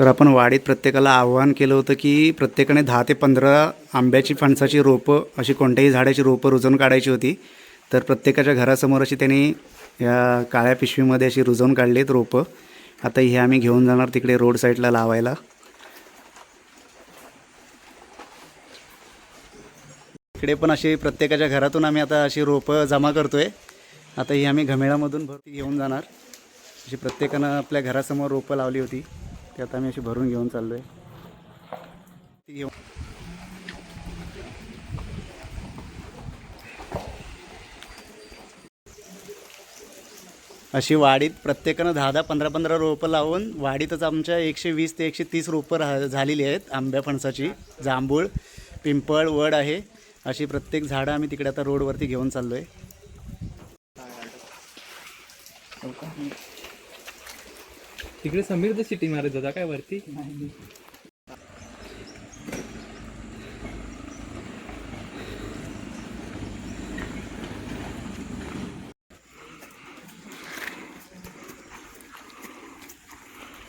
तर आपण वाडीत प्रत्येकाला आव्हान केलं होतं की प्रत्येकाने 10 ते 15 आंब्याची फणसाची रोपं अशी कोणत्याही झाडाची रोपं रुजवून काढायची होती. तर प्रत्येकाच्या घरासमोर अशी त्यांनी या काळ्या पिशवीमध्ये अशी रुजवून काढलीत रोपं. आता हे आम्ही घेऊन जाणार तिकडे रोड साईडला लावायला. इकडे पण अशी प्रत्येकाच्या घरातून आम्ही आता अशी रोपं जमा करतोय. आता ही आम्ही घमेळामधून भरती घेऊन जाणार. अशी प्रत्येकानं आपल्या घरासमोर रोपं लावली होती, ती आता आम्ही अशी भरून घेऊन चाललो आहे. ती घेऊन अशी वाडीत प्रत्येकानं 10-10, 15-15 रोपं लावून वाडीतच आमच्या 120 ते 130 रोपं झालेली आहेत. आंब्या फणसाची, जांभूळ, पिंपळ, वड आहे. अशी प्रत्येक झाडं आम्ही तिकडे आता रोडवरती घेऊन चाललो आहे. तिकडे समीर तर सिटी मारत होता काय वरती.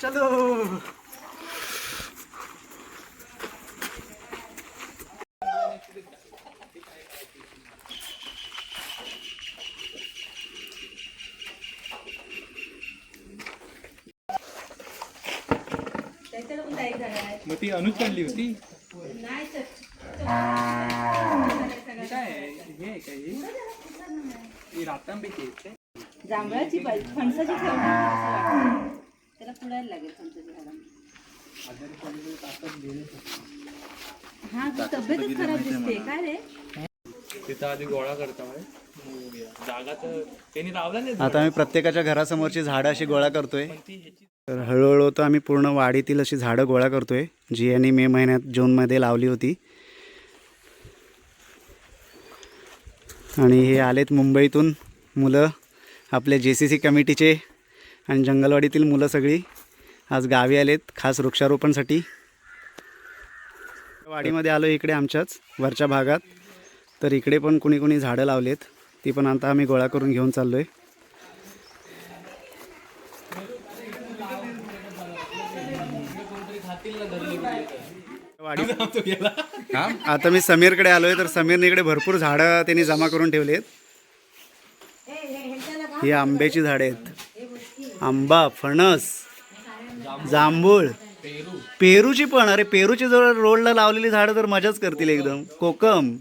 चलो मग ती अनुज काढली होती. जांभळाची फणसाची त्याला पुढायला लागेल फणसाच्या झाडाला. हा तू तब्येतच खराब दिसते काय रे. तिथं आधी गोळा करता जागा तर त्यांनी लावला नाही. आता आम्ही प्रत्येकाच्या घरासमोरची झाडं अशी गोळा करतोय. तर हळूहळू तर आम्ही पूर्ण वाडीतील अशी झाडं गोळा करतोय, जी यांनी मे महिन्यात जूनमध्ये लावली होती. आणि हे आलेत मुंबईतून मुलं, आपले JCC कमिटीचे आणि जंगलवाडीतील मुलं सगळी आज गावी आलेत खास वृक्षारोपणसाठी. वाडीमध्ये आलो इकडे आमच्याच वरच्या भागात. तर इकडे पण कुणी कुणी झाडं लावलेत, ती पण आता आम्ही गोळा करून घेऊन चाललो आहे. आता मी समीरकडे आलोय. तर समीरने इकडे भरपूर झाडं त्यांनी जमा करून ठेवलेत. ही आंब्याची झाडे आहेत. आंबा, फणस, जांभूळ, पेरूची पण. अरे पेरूची जवळ रोडला लावलेली झाडं तर मजाच करतील एकदम. कोकम.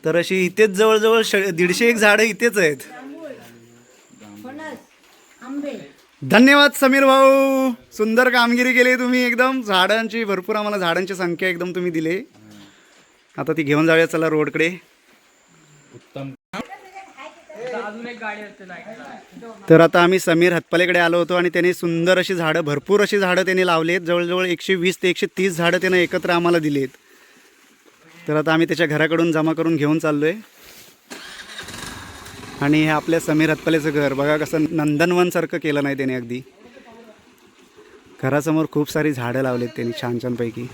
तर अशी इथेच जवळजवळ 150 झाडं इथेच आहेत. धन्यवाद समीर भाऊ, सुंदर कामगिरी केली तुम्ही. एकदम झाडांची भरपूर आम्हाला झाडांची संख्या एकदम तुम्ही दिली. आता ती घेऊन जाऊया चला रोडकडे. तर आता आम्ही समीर हतपलेकडे आलो होतो आणि त्यांनी सुंदर अशी झाडं, भरपूर अशी झाडं त्यांनी लावलेत. जवळजवळ 120 ते 130 झाडं त्यानं एकत्र आम्हाला दिलीत. तर आता आम्ही त्याच्या घराकडून जमा करून घेऊन चाललो आहे. आणि हे आपल्या समीर हतपलेचं घर बघा, कसं नंदनवनसारखं केलं नाही त्याने. अगदी घरासमोर खूप सारी झाडं लावलेत त्यांनी छान छानपैकी.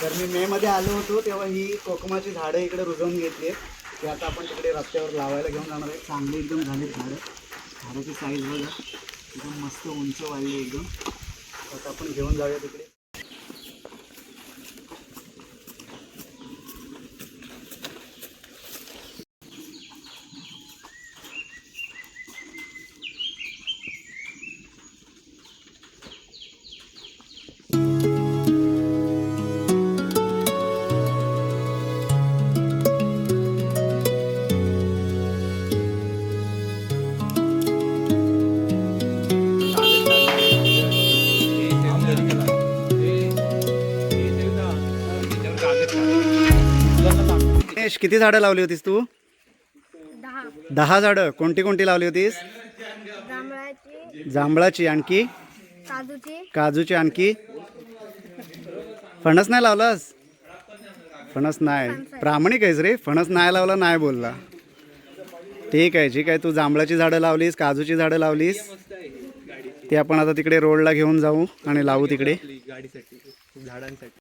तर मी मेमध्ये आलो होतो तेव्हा ही कोकमाची झाडं इकडे रुजवून घेतली आहेत. ते आता आपण तिकडे रस्त्यावर लावायला घेऊन जाणार आहे. चांगली एकदम झाली झाडं. झाडाची साईज बघा, एकदम मस्त उंच वाढली एकदम. आता आपण घेऊन जाऊया तिकडे. आकाश किती झाडं लावली होतीस तू? 10 झाडं. कोणती कोणती लावली होतीस? जांभळाची. आणखी? काजूची. आणखी? फणस नाही लावलास? फणस नाही. प्रामाणिक आहेस रे. फणस नाही लावला नाही बोलला. ठीक आहे. ठीक आहे. तू जांभळाची झाडं लावलीस, काजूची झाडं लावलीस. ते आपण आता तिकडे रोडला घेऊन जाऊ आणि लावू तिकडे. गाडीसाठी, झाडांसाठी.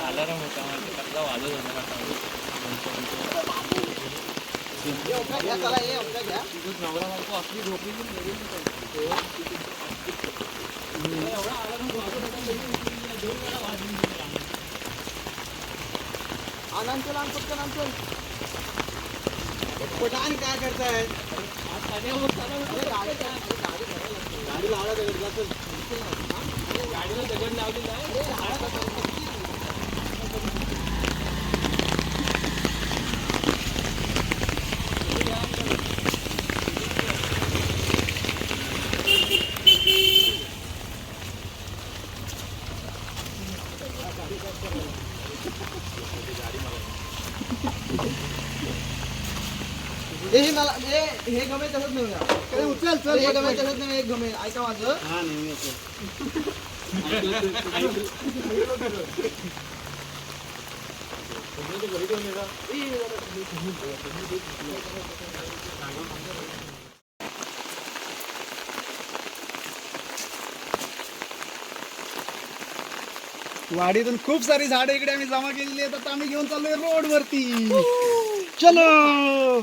अलाराम होता कसला वाजत नवरा बायको असली झोपली. काय करताय? गाडी लावला गाडीला दगड लावलेला आहे. हे मला हे गमे तसंच नाही. उचल चल. हे गमे तसंच नाही. एक गमे ऐका माझं. हा नाही वाडीतून खूप सारी झाडं इकडे आम्ही जमा केलेली आहेत. आता आम्ही घेऊन चाललोय रोड वरती. चलो.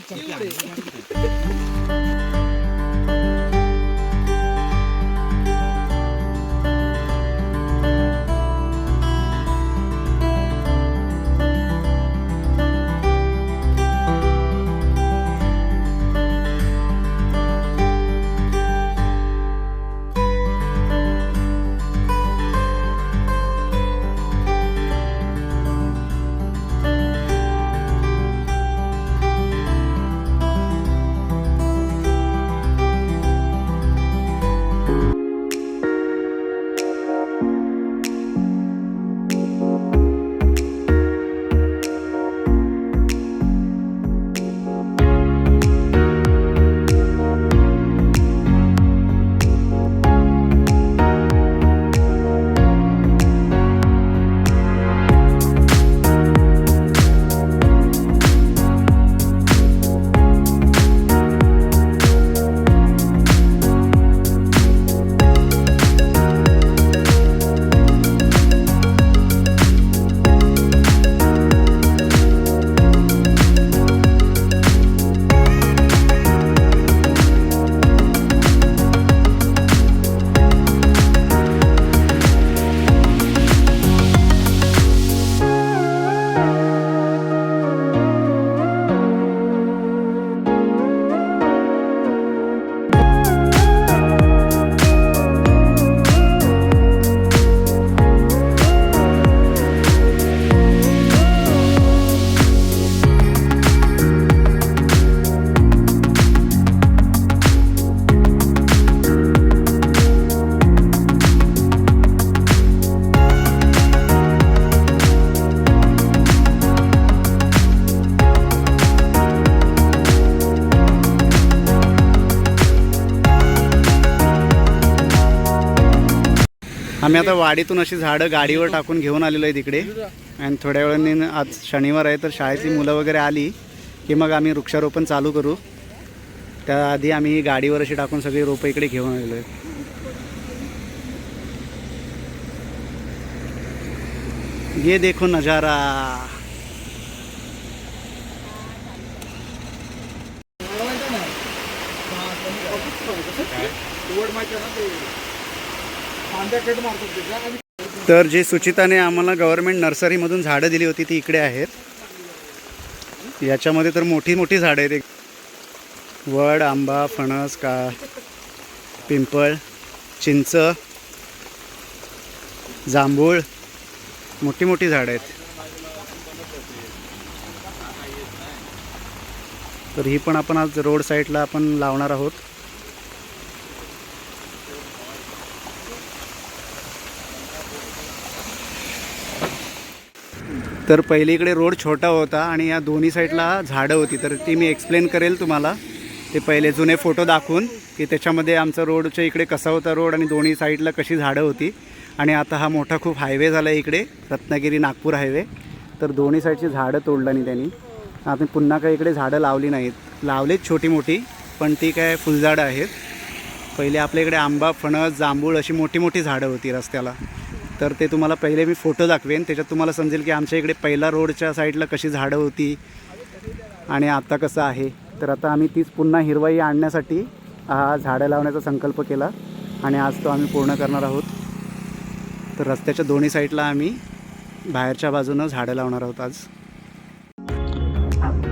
आम्ही आता वाडीतून अशी झाडं गाडीवर टाकून घेऊन आलेलो आहे तिकडे. आणि थोड्या वेळाने आज शनिवार आहे तर शाळेतली मुलं वगैरे आली की मग आम्ही वृक्षारोपण चालू करू. त्याआधी आम्ही गाडीवर अशी टाकून सगळी रोपं इकडे घेऊन आलेलो आहे. ये देखो नजारा. तर जी सुचिताने आम्हाला गव्हर्नमेंट नर्सरीमधून झाडं दिली होती ती इकडे आहेत. याच्यामध्ये तर मोठी मोठी झाडं आहेत. वड, आंबा, फणस, पिंपळ, चिंच, जांभूळ, मोठी मोठी झाडं आहेत. तर ही पण आपण आज रोड साईडला आपण लावणार आहोत. तर पहिले इकडे रोड छोटा होता आणि या दोन्ही साईडला झाडं होती. तर ती मी एक्सप्लेन करेल तुम्हाला. ते पहिले जुने फोटो दाखवून की त्याच्यामध्ये आमचा रोडच्या इकडे कसा होता रोड आणि दोन्ही साईडला कशी झाडं होती. आणि आता हा मोठा खूप हायवे झाला आहे इकडे, रत्नागिरी नागपूर हायवे. तर दोन्ही साईडची झाडं तोडलं नाही त्यांनी. आपण पुन्हा काही इकडे झाडं लावली नाहीत, लावलेत छोटी मोठी, पण ती काय फुलझाडं आहेत. पहिले आपल्या इकडे आंबा, फणस, जांभूळ अशी मोठी मोठी झाडं होती रस्त्याला. तर ते तुम्हाला पहिले मी फोटो दाखवेन, त्याच्यात तुम्हाला समजेल की आमच्या इकडे पहिला रोडच्या साईडला कशी झाडं होती आणि आता कसं आहे. तर आता आम्ही तीच पुन्हा हिरवाई आणण्यासाठी हा झाडं लावण्याचा संकल्प केला आणि आज तो आम्ही पूर्ण करणार आहोत. तर रस्त्याच्या दोन्ही साईडला आम्ही बाहेरच्या बाजूनं झाडं लावणार आहोत आज.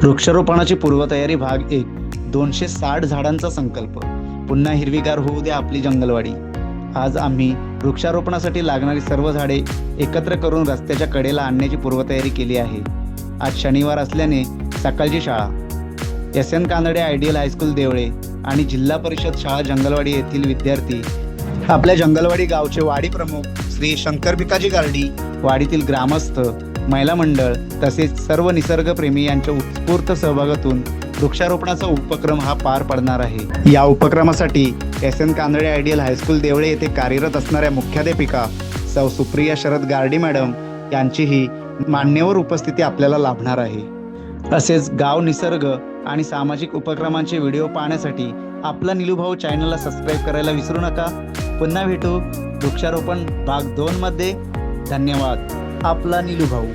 वृक्षारोपणाची पूर्वतयारी भाग 1. 260 झाडांचा संकल्प. पुन्हा हिरवीगार होऊ द्या आपली जंगलवाडी. आज आम्ही वृक्षारोपणासाठी लागणारी सर्व झाडे एकत्र करून रस्त्याच्या कडेला आणण्याची पूर्वतयारी केली आहे. आज शनिवार असल्याने सकाळची शाळा SN कानडे आयडियल हायस्कूल देवळे आणि जिल्हा परिषद शाळा जंगलवाडी येथील विद्यार्थी, आपल्या जंगलवाडी गावचे वाडी प्रमुख श्री शंकर भिकाजी गार्डी, वाडीतील ग्रामस्थ, महिला मंडळ तसेच सर्व निसर्गप्रेमी यांच्या उत्स्फूर्त सहभागातून वृक्षारोपणाचा उपक्रम हा पार पडणार आहे. या उपक्रमासाठी SN कानडे आयडियल हायस्कूल देवळे येथे कार्यरत असणाऱ्या मुख्याध्यापिका सौ सुप्रिया शरद गार्डी मॅडम यांचीही मान्यवर उपस्थिती आपल्याला लाभणार आहे. तसेच गाव, निसर्ग आणि सामाजिक उपक्रमांचे व्हिडिओ पाहण्यासाठी आपला नीलूभाऊ चॅनलला सबस्क्राईब करायला विसरू नका. पुन्हा भेटू वृक्षारोपण भाग 2 मध्ये. धन्यवाद. आपला नीलूभाऊ.